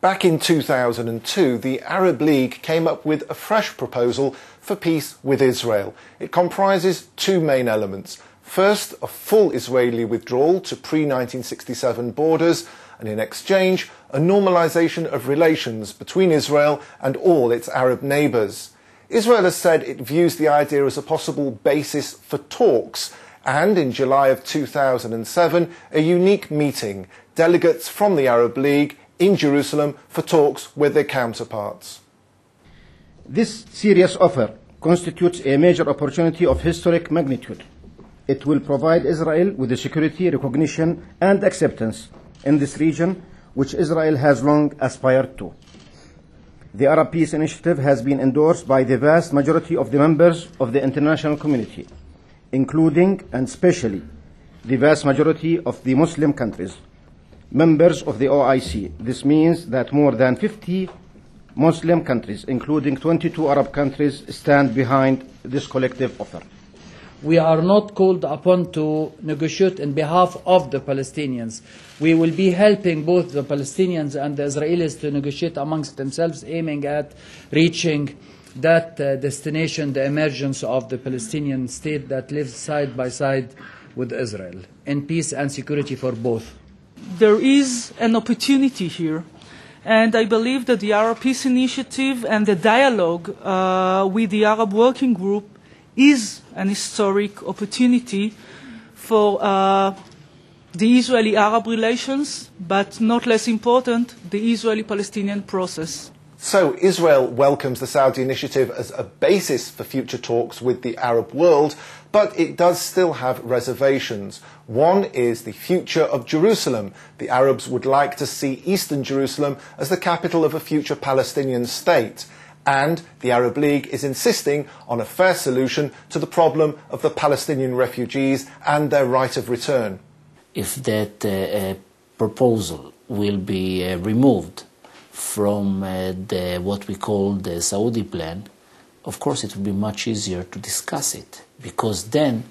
Back in 2002, the Arab League came up with a fresh proposal for peace with Israel. It comprises two main elements. First, a full Israeli withdrawal to pre-1967 borders, and in exchange, a normalization of relations between Israel and all its Arab neighbors. Israel has said it views the idea as a possible basis for talks, and in July of 2007, a unique meeting, delegates from the Arab League in Jerusalem for talks with their counterparts. This serious offer constitutes a major opportunity of historic magnitude. It will provide Israel with the security, recognition, and acceptance in this region, which Israel has long aspired to. The Arab Peace Initiative has been endorsed by the vast majority of the members of the international community, including and especially the vast majority of the Muslim countries, members of the OIC. This means that more than 50 Muslim countries, including 22 Arab countries, stand behind this collective offer. We are not called upon to negotiate on behalf of the Palestinians. We will be helping both the Palestinians and the Israelis to negotiate amongst themselves, aiming at reaching that destination, the emergence of the Palestinian state that lives side by side with Israel, in peace and security for both. There is an opportunity here, and I believe that the Arab Peace Initiative and the dialogue with the Arab Working Group is an historic opportunity for the Israeli-Arab relations, but not less important, the Israeli-Palestinian process. So Israel welcomes the Saudi initiative as a basis for future talks with the Arab world, but it does still have reservations. One is the future of Jerusalem. The Arabs would like to see Eastern Jerusalem as the capital of a future Palestinian state. And the Arab League is insisting on a fair solution to the problem of the Palestinian refugees and their right of return. If that proposal will be removed from what we call the Saudi plan, of course it will be much easier to discuss it, because then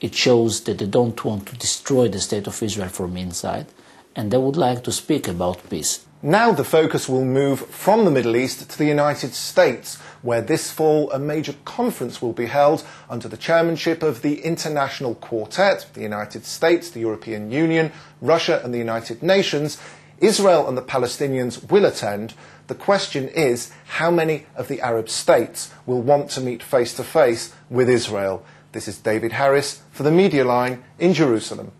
it shows that they don't want to destroy the state of Israel from inside, and they would like to speak about peace. Now the focus will move from the Middle East to the United States, where this fall a major conference will be held under the chairmanship of the International Quartet, the United States, the European Union, Russia and the United Nations. Israel and the Palestinians will attend. The question is how many of the Arab states will want to meet face-to-face with Israel. This is David Harris for the Media Line in Jerusalem.